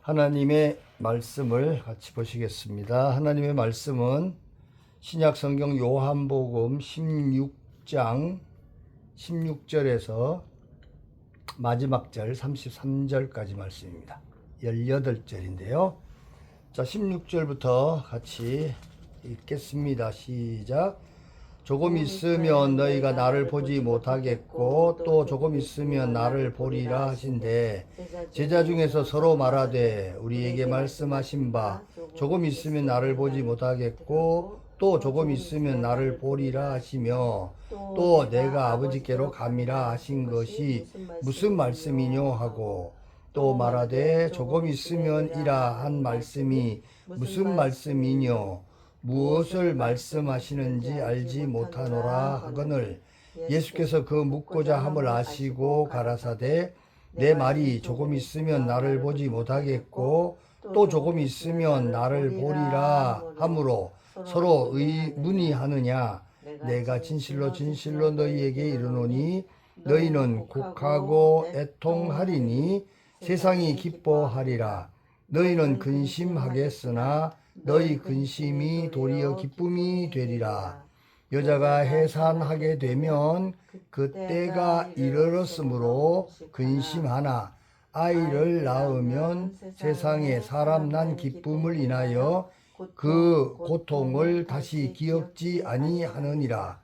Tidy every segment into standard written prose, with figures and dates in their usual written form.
하나님의 말씀을 같이 보시겠습니다. 하나님의 말씀은 신약성경 요한복음 16장 16절에서 마지막 절 33절까지 말씀입니다. 18절인데요. 자, 16절부터 같이 읽겠습니다. 시작. 조금 있으면 너희가 나를 보지 못하겠고 또 조금 있으면 나를 보리라 하신대. 제자 중에서 서로 말하되 우리에게 말씀하신 바 조금 있으면 나를 보지 못하겠고 또 조금 있으면 나를 보리라 하시며 또 내가 아버지께로 감이라 하신 것이 무슨 말씀이뇨 하고 또 말하되 조금 있으면 이라 한 말씀이 무슨 말씀이뇨 무엇을 말씀하시는지 알지 못하노라 하거늘 예수께서 그 묻고자 함을 아시고 가라사대 내 말이 조금 있으면 나를 보지 못하겠고 또 조금 있으면 나를 보리라 하므로 서로 의문의하느냐. 내가 진실로 진실로 너희에게 이르노니 너희는 곡하고 애통하리니 세상이 기뻐하리라. 너희는 근심하겠으나 너희 근심이 도리어 기쁨이 되리라. 여자가 해산하게 되면 그때가 이르렀으므로 근심하나 아이를 낳으면 세상에 사람 난 기쁨을 인하여 그 고통을 다시 기억지 아니하느니라.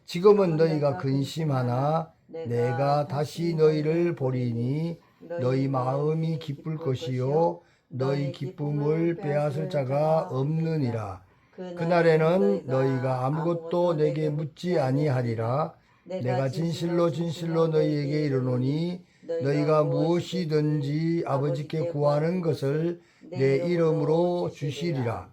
지금은 너희가 근심하나 내가 다시 너희를 보리니 너희 마음이 기쁠 것이요 너희 기쁨을 빼앗을 자가 없느니라. 그날에는 너희가 아무것도 내게 묻지 아니하리라. 내가 진실로 진실로 너희에게 이르노니 너희가 무엇이든지 아버지께 구하는 것을 내 이름으로 주시리라.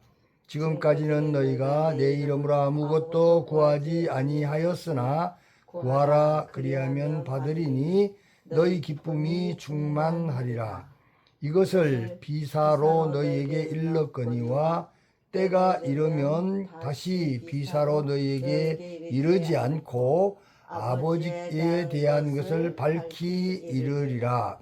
지금까지는 너희가 내 이름으로 아무것도 구하지 아니하였으나 구하라 그리하면 받으리니 너희 기쁨이 충만하리라. 이것을 비사로 너희에게 일렀거니와 때가 이르면 다시 비사로 너희에게 이르지 않고 아버지에 대한 것을 밝히 이르리라.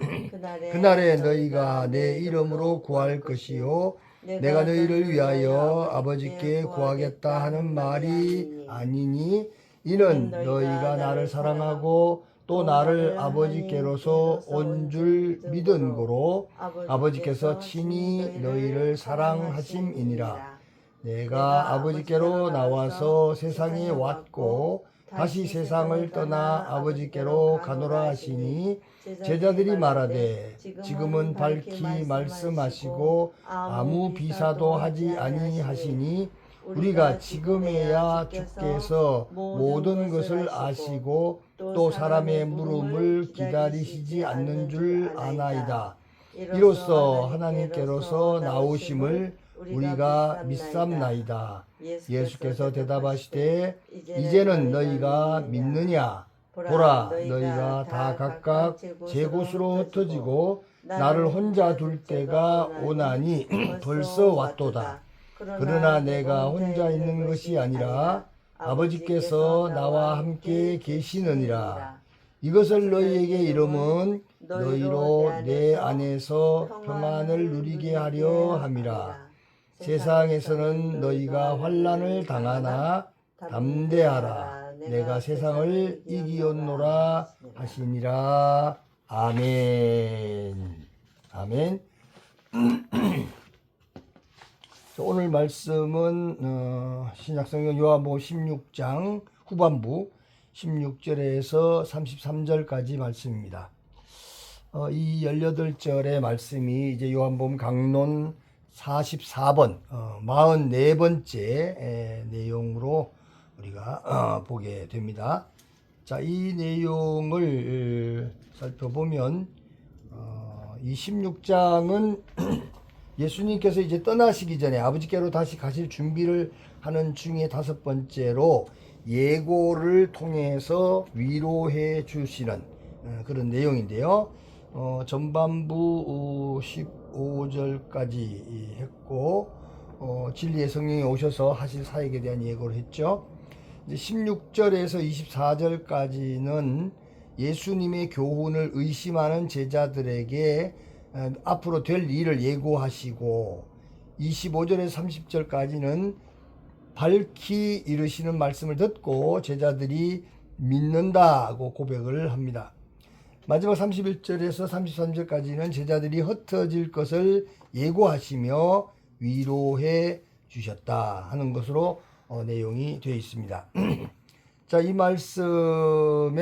그날에 너희가 내 이름으로 구할 것이요 내가 너희를 위하여 아버지께 구하겠다 하는 말이 아니니 이는 너희가 나를 사랑하고 또 나를 아버지께로서 온 줄 믿은 고로 아버지께서 친히 너희를 사랑하심이니라. 내가 아버지께로 나와서 세상에 왔고 다시 세상을 떠나 아버지께로 가노라 하시니 제자들이 말하되 지금은 밝히 말씀하시고 아무 비사도 하지 아니하시니 우리가 지금에야 주께서 모든 것을 아시고 또 사람의 물음을 기다리시지 않는 줄 아나이다. 이로써 하나님께로서 나오심을 우리가 믿삼나이다. 예수께서 대답하시되 이제는 너희가 믿느냐. 보라 너희가 다 각각 제 곳으로 흩어지고 나를 혼자 둘 때가 오나니 벌써 왔도다. 그러나 내가 혼자 있는 것이 아니라 아버지께서 나와 함께 계시느니라. 이것을 너희에게 이름은 너희로 내 안에서 평안을 누리게 하려 함이라. 세상에서는 너희가 환난을 당하나 담대하라. 내가 세상을 이기었노라 하시니라. 아멘. 아멘. 오늘 말씀은 신약성경 요한복음 16장 후반부 16절에서 33절까지 말씀입니다. 이 18절의 말씀이 이제 요한복음 강론 44번 44번째 내용으로 우리가 보게 됩니다. 자, 이 내용을 살펴보면 이 16장은 예수님께서 이제 떠나시기 전에 아버지께로 다시 가실 준비를 하는 중에 5번째로 예고를 통해서 위로해 주시는 그런 내용인데요. 전반부 15절까지 했고 진리의 성령이 오셔서 하실 사역에 대한 예고를 했죠. 이제 16절에서 24절까지는 예수님의 교훈을 의심하는 제자들에게 앞으로 될 일을 예고하시고 25절에서 30절까지는 밝히 이르시는 말씀을 듣고 제자들이 믿는다고 고백을 합니다. 마지막 31절에서 33절까지는 제자들이 흩어질 것을 예고하시며 위로해 주셨다 하는 것으로 내용이 되어 있습니다. 자, 이 말씀의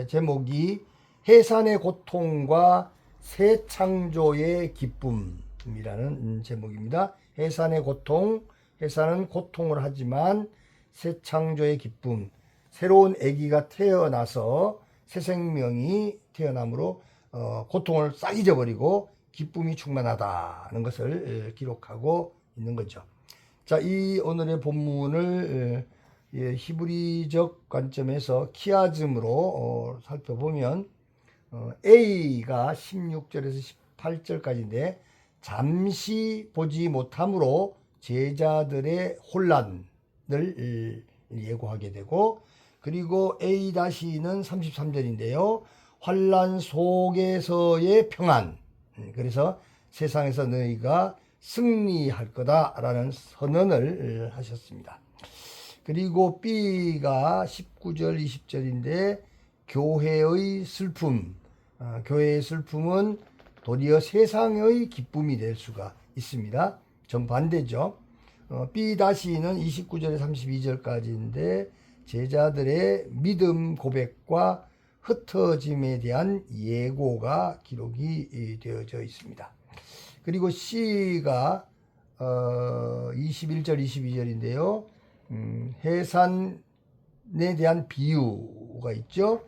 제목이 해산의 고통과 새 창조의 기쁨이라는 제목입니다. 해산의 고통, 해산은 고통을 하지만 새 창조의 기쁨, 새로운 아기가 태어나서 새 생명이 태어남으로 고통을 싹 잊어버리고 기쁨이 충만하다는 것을 기록하고 있는 거죠. 자, 이 오늘의 본문을 히브리적 관점에서 키아즘으로 살펴보면 A가 16절에서 18절까지인데 잠시 보지 못함으로 제자들의 혼란을 예고하게 되고, 그리고 A-는 33절인데요. 환난 속에서의 평안. 그래서 세상에서 너희가 승리할 거다라는 선언을 하셨습니다. 그리고 B가 19절, 20절인데 교회의 슬픔. 교회의 슬픔은 도리어 세상의 기쁨이 될 수가 있습니다. 정반대죠. B-는 29절에 32절까지인데 제자들의 믿음 고백과 흩어짐에 대한 예고가 기록이 되어져 있습니다. 그리고 C가 21절, 22절인데요. 해산에 대한 비유가 있죠.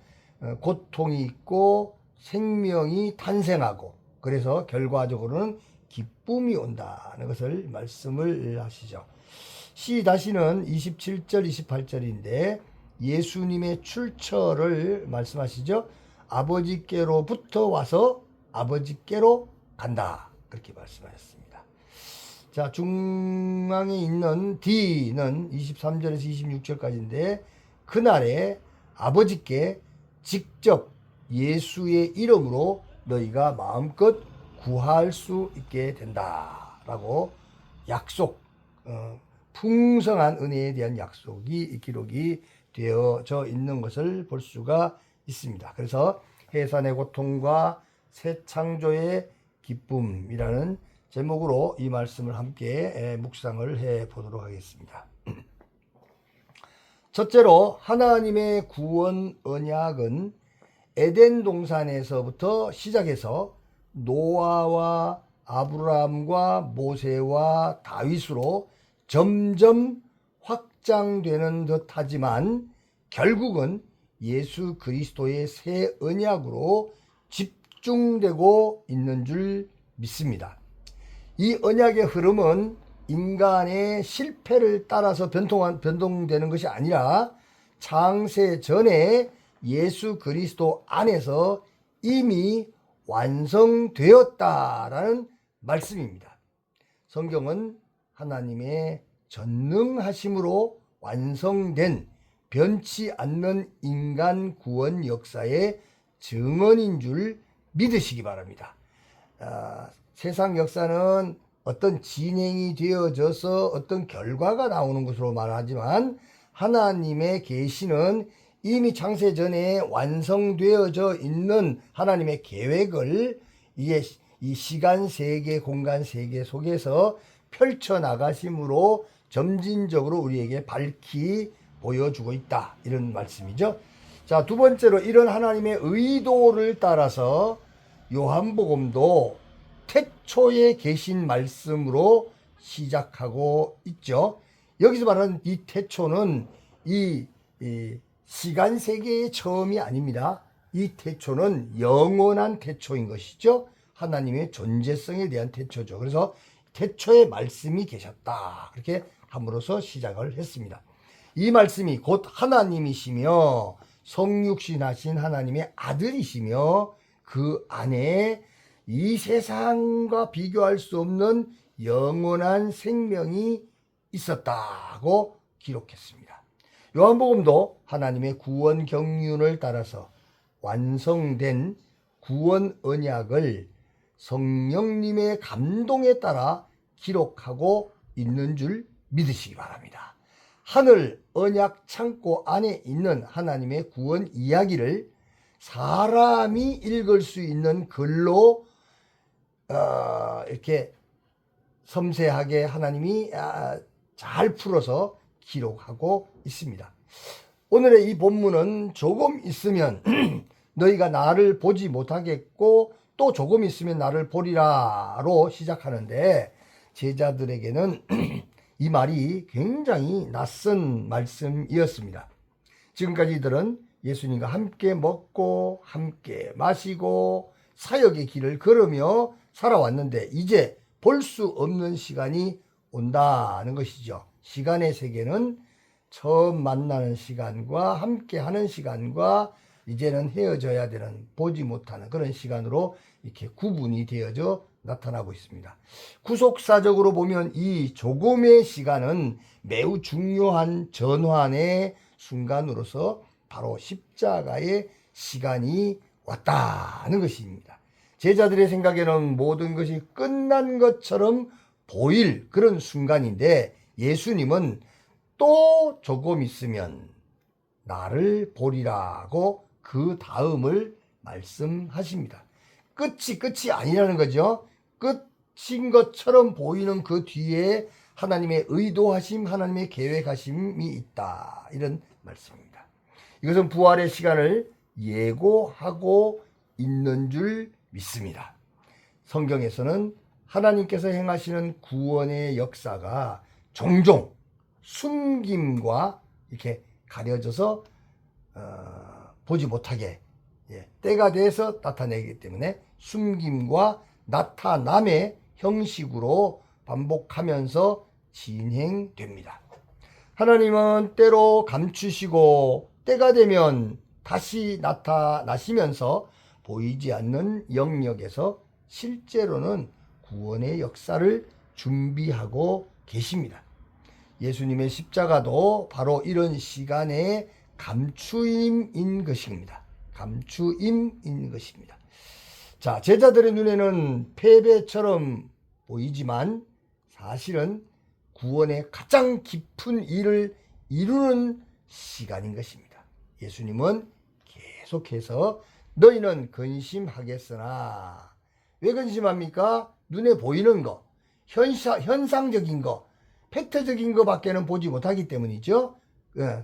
고통이 있고 생명이 탄생하고, 그래서 결과적으로는 기쁨이 온다는 것을 말씀을 하시죠. C-는 27절, 28절인데 예수님의 출처를 말씀하시죠. 아버지께로부터 와서 아버지께로 간다, 그렇게 말씀하셨습니다. 자, 중앙에 있는 D는 23절에서 26절까지인데 그날에 아버지께 직접 예수의 이름으로 너희가 마음껏 구할 수 있게 된다라고 약속, 풍성한 은혜에 대한 약속이 기록이 되어져 있는 것을 볼 수가 있습니다. 그래서 해산의 고통과 새 창조의 기쁨이라는 제목으로 이 말씀을 함께 묵상을 해 보도록 하겠습니다. 첫째로 하나님의 구원 언약은 에덴 동산에서부터 시작해서 노아와 아브라함과 모세와 다윗으로 점점 확장되는 듯하지만 결국은 예수 그리스도의 새 언약으로 집중되고 있는 줄 믿습니다. 이 언약의 흐름은 인간의 실패를 따라서 변동되는 것이 아니라 창세 전에 예수 그리스도 안에서 이미 완성되었다라는 말씀입니다. 성경은 하나님의 전능하심으로 완성된 변치 않는 인간 구원 역사의 증언인 줄 믿으시기 바랍니다. 세상 역사는 어떤 진행이 되어져서 어떤 결과가 나오는 것으로 말하지만 하나님의 계시는 이미 창세 전에 완성되어져 있는 하나님의 계획을 이 시간 세계, 공간 세계 속에서 펼쳐나가심으로 점진적으로 우리에게 밝히 보여주고 있다, 이런 말씀이죠. 자, 두 번째로 이런 하나님의 의도를 따라서 요한복음도 태초에 계신 말씀으로 시작하고 있죠. 여기서 말하는 이 태초는 이 시간 세계의 처음이 아닙니다. 이 태초는 영원한 태초인 것이죠. 하나님의 존재성에 대한 태초죠. 그래서 태초에 말씀이 계셨다, 그렇게 함으로써 시작을 했습니다. 이 말씀이 곧 하나님이시며 성육신하신 하나님의 아들이시며 그 안에 이 세상과 비교할 수 없는 영원한 생명이 있었다고 기록했습니다. 요한복음도 하나님의 구원 경륜을 따라서 완성된 구원 언약을 성령님의 감동에 따라 기록하고 있는 줄 믿으시기 바랍니다. 하늘 언약 창고 안에 있는 하나님의 구원 이야기를 사람이 읽을 수 있는 글로 이렇게 섬세하게 하나님이 잘 풀어서 기록하고 있습니다. 오늘의 이 본문은 조금 있으면 너희가 나를 보지 못하겠고 또 조금 있으면 나를 보리라로 시작하는데 제자들에게는 이 말이 굉장히 낯선 말씀이었습니다. 지금까지 이들은 예수님과 함께 먹고 함께 마시고 사역의 길을 걸으며 살아왔는데 이제 볼 수 없는 시간이 온다는 것이죠. 시간의 세계는 처음 만나는 시간과 함께 하는 시간과 이제는 헤어져야 되는 보지 못하는 그런 시간으로 이렇게 구분이 되어져 나타나고 있습니다. 구속사적으로 보면 이 조금의 시간은 매우 중요한 전환의 순간으로서 바로 십자가의 시간이 왔다는 것입니다. 제자들의 생각에는 모든 것이 끝난 것처럼 보일 그런 순간인데 예수님은 또 조금 있으면 나를 보리라고 그 다음을 말씀하십니다. 끝이 아니라는 거죠. 끝인 것처럼 보이는 그 뒤에 하나님의 의도하심, 하나님의 계획하심이 있다. 이런 말씀입니다. 이것은 부활의 시간을 예고하고 있는 줄 믿습니다. 성경에서는 하나님께서 행하시는 구원의 역사가 종종 숨김과 이렇게 가려져서 보지 못하게 때가 돼서 나타내기 때문에 숨김과 나타남의 형식으로 반복하면서 진행됩니다. 하나님은 때로 감추시고 때가 되면 다시 나타나시면서 보이지 않는 영역에서 실제로는 구원의 역사를 준비하고 계십니다. 예수님의 십자가도 바로 이런 시간의 감추임인 것입니다. 감추임인 것입니다. 자, 제자들의 눈에는 패배처럼 보이지만 사실은 구원의 가장 깊은 일을 이루는 시간인 것입니다. 예수님은 계속해서 너희는 근심하겠으나 왜 근심합니까? 눈에 보이는 거, 현상적인 거, 팩트적인 것밖에는 보지 못하기 때문이죠.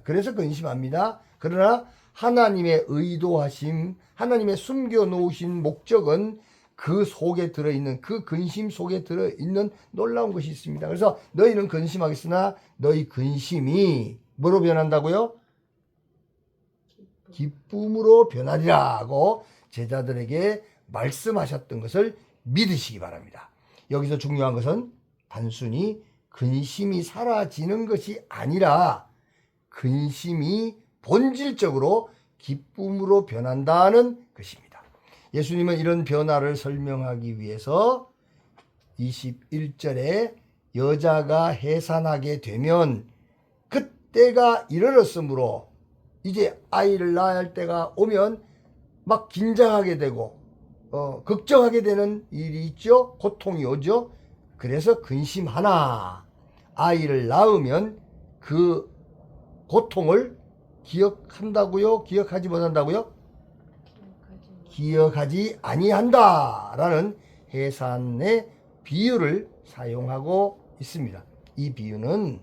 그래서 근심합니다. 그러나 하나님의 의도하심, 하나님의 숨겨놓으신 목적은 그 속에 들어있는, 그 근심 속에 들어있는 놀라운 것이 있습니다. 그래서 너희는 근심하겠으나 너희 근심이 뭐로 변한다고요? 기쁨으로 변하리라고 제자들에게 말씀하셨던 것을 믿으시기 바랍니다. 여기서 중요한 것은 단순히 근심이 사라지는 것이 아니라 근심이 본질적으로 기쁨으로 변한다는 것입니다. 예수님은 이런 변화를 설명하기 위해서 21절에 여자가 해산하게 되면 그때가 이르렀으므로 이제 아이를 낳아야 할 때가 오면 막 긴장하게 되고 걱정하게 되는 일이 있죠. 고통이 오죠. 그래서 근심하나 아이를 낳으면 그 고통을 기억한다고요? 기억하지 못한다고요? 기억하지 아니한다라는 해산의 비유를 사용하고 있습니다. 이 비유는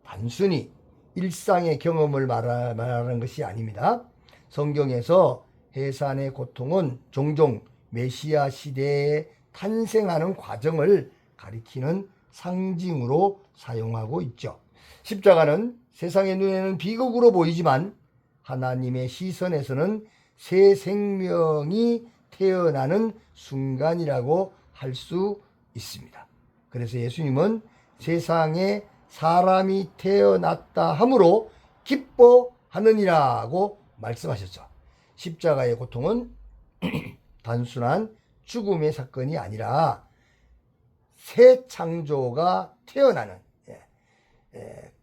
단순히 일상의 경험을 말하는 것이 아닙니다. 성경에서 해산의 고통은 종종 메시아 시대에 탄생하는 과정을 가리키는 상징으로 사용하고 있죠. 십자가는 세상의 눈에는 비극으로 보이지만 하나님의 시선에서는 새 생명이 태어나는 순간이라고 할 수 있습니다. 그래서 예수님은 세상에 사람이 태어났다 함으로 기뻐하느니라고 말씀하셨죠. 십자가의 고통은 단순한 죽음의 사건이 아니라 새 창조가 태어나는,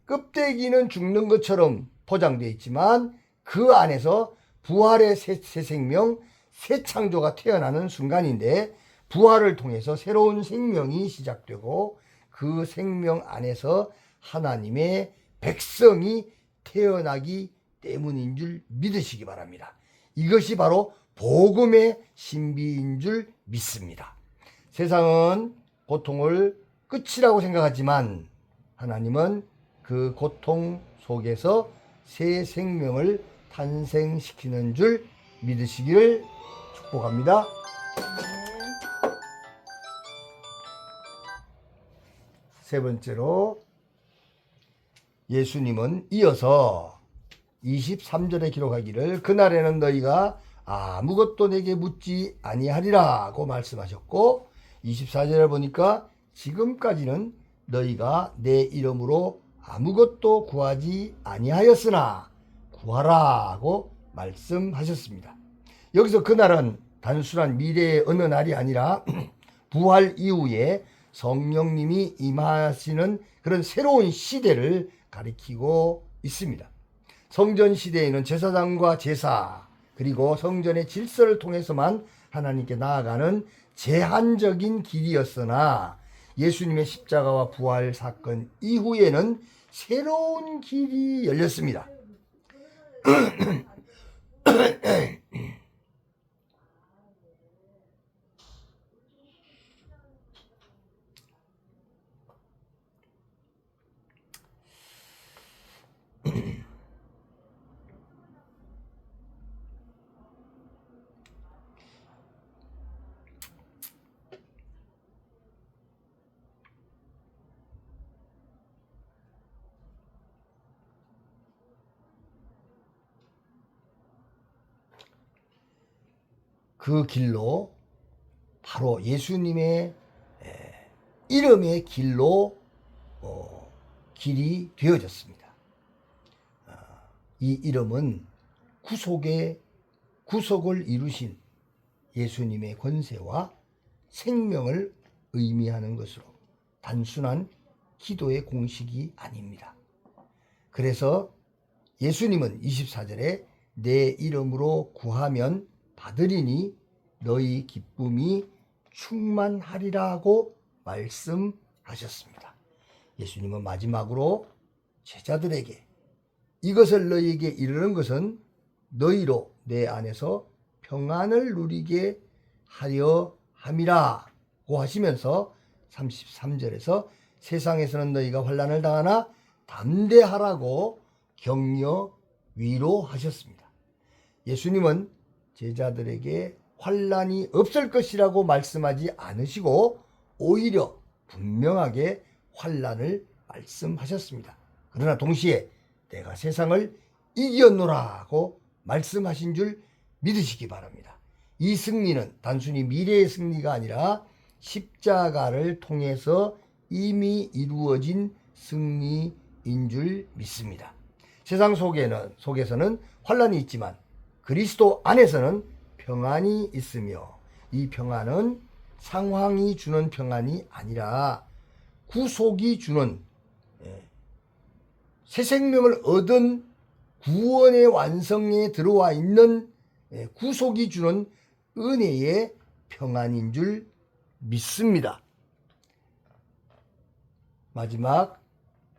껍데기는 죽는 것처럼 포장되어 있지만 그 안에서 부활의 새 생명, 새 창조가 태어나는 순간인데 부활을 통해서 새로운 생명이 시작되고 그 생명 안에서 하나님의 백성이 태어나기 때문인 줄 믿으시기 바랍니다. 이것이 바로 복음의 신비인 줄 믿습니다. 세상은 고통을 끝이라고 생각하지만 하나님은 그 고통 속에서 새 생명을 탄생시키는 줄 믿으시기를 축복합니다. 세 번째로 예수님은 이어서 23절에 기록하기를 그날에는 너희가 아무것도 내게 묻지 아니하리라고 말씀하셨고 24절에 보니까 지금까지는 너희가 내 이름으로 아무것도 구하지 아니하였으나 구하라고 말씀하셨습니다. 여기서 그날은 단순한 미래의 어느 날이 아니라 부활 이후에 성령님이 임하시는 그런 새로운 시대를 가리키고 있습니다. 성전 시대에는 제사장과 제사 그리고 성전의 질서를 통해서만 하나님께 나아가는 제한적인 길이었으나 예수님의 십자가와 부활 사건 이후에는 새로운 길이 열렸습니다. 그 길로 바로 예수님의 이름의 길로 길이 되어졌습니다. 이 이름은 구속을 이루신 예수님의 권세와 생명을 의미하는 것으로 단순한 기도의 공식이 아닙니다. 그래서 예수님은 24절에 내 이름으로 구하면 받으리니 너희 기쁨이 충만하리라고 말씀하셨습니다. 예수님은 마지막으로 제자들에게 이것을 너희에게 이르는 것은 너희로 내 안에서 평안을 누리게 하려 함이라고 하시면서 33절에서 세상에서는 너희가 환난을 당하나 담대하라고 격려 위로하셨습니다. 예수님은 제자들에게 환난이 없을 것이라고 말씀하지 않으시고 오히려 분명하게 환난을 말씀하셨습니다. 그러나 동시에 내가 세상을 이겼노라고 말씀하신 줄 믿으시기 바랍니다. 이 승리는 단순히 미래의 승리가 아니라 십자가를 통해서 이미 이루어진 승리인 줄 믿습니다. 세상 속에서는 환난이 있지만 그리스도 안에서는 평안이 있으며 이 평안은 상황이 주는 평안이 아니라 구속이 주는 새 생명을 얻은 구원의 완성에 들어와 있는 구속이 주는 은혜의 평안인 줄 믿습니다. 마지막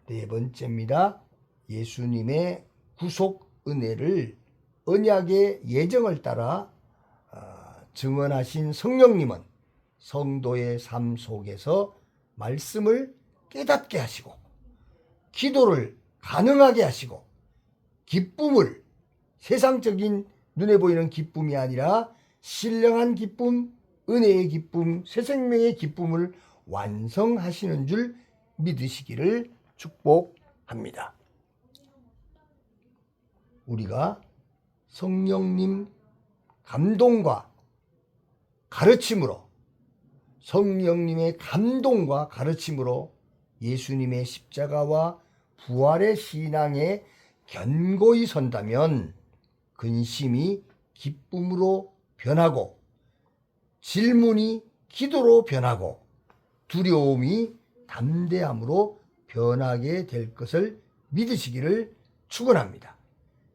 네 번째입니다. 예수님의 구속 은혜를 언약의 예정을 따라 증언하신 성령님은 성도의 삶 속에서 말씀을 깨닫게 하시고 기도를 가능하게 하시고 기쁨을 세상적인 눈에 보이는 기쁨이 아니라 신령한 기쁨, 은혜의 기쁨, 새 생명의 기쁨을 완성하시는 줄 믿으시기를 축복합니다. 우리가 성령님 감동과 가르침으로 성령님의 감동과 가르침으로 예수님의 십자가와 부활의 신앙에 견고히 선다면 근심이 기쁨으로 변하고 질문이 기도로 변하고 두려움이 담대함으로 변하게 될 것을 믿으시기를 축원합니다.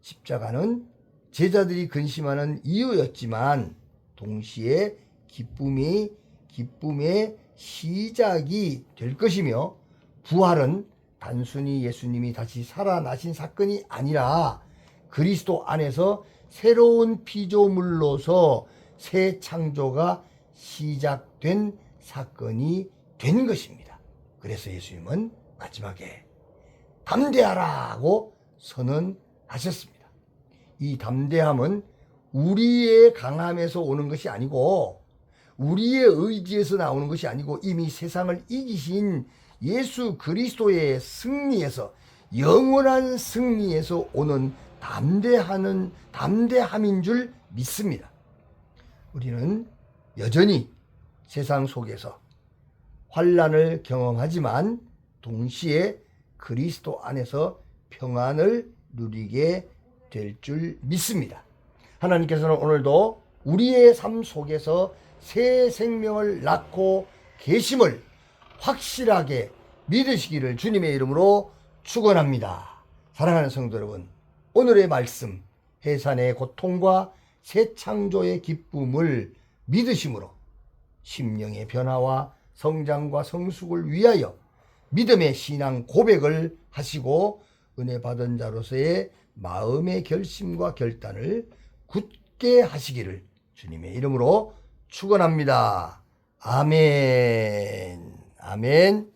십자가는 제자들이 근심하는 이유였지만 동시에 기쁨이 기쁨의 시작이 될 것이며, 부활은 단순히 예수님이 다시 살아나신 사건이 아니라 그리스도 안에서 새로운 피조물로서 새 창조가 시작된 사건이 된 것입니다. 그래서 예수님은 마지막에 담대하라고 선언하셨습니다. 이 담대함은 우리의 강함에서 오는 것이 아니고, 우리의 의지에서 나오는 것이 아니고, 이미 세상을 이기신 예수 그리스도의 승리에서, 영원한 승리에서 오는 담대함인 줄 믿습니다. 우리는 여전히 세상 속에서 환난을 경험하지만 동시에 그리스도 안에서 평안을 누리게 될 줄 믿습니다. 하나님께서는 오늘도 우리의 삶 속에서 새 생명을 낳고 계심을 확실하게 믿으시기를 주님의 이름으로 축원합니다. 사랑하는 성도 여러분, 오늘의 말씀, 해산의 고통과 새 창조의 기쁨을 믿으심으로 심령의 변화와 성장과 성숙을 위하여 믿음의 신앙 고백을 하시고 은혜 받은 자로서의 마음의 결심과 결단을 굳게 하시기를 주님의 이름으로 축원합니다. 아멘. 아멘.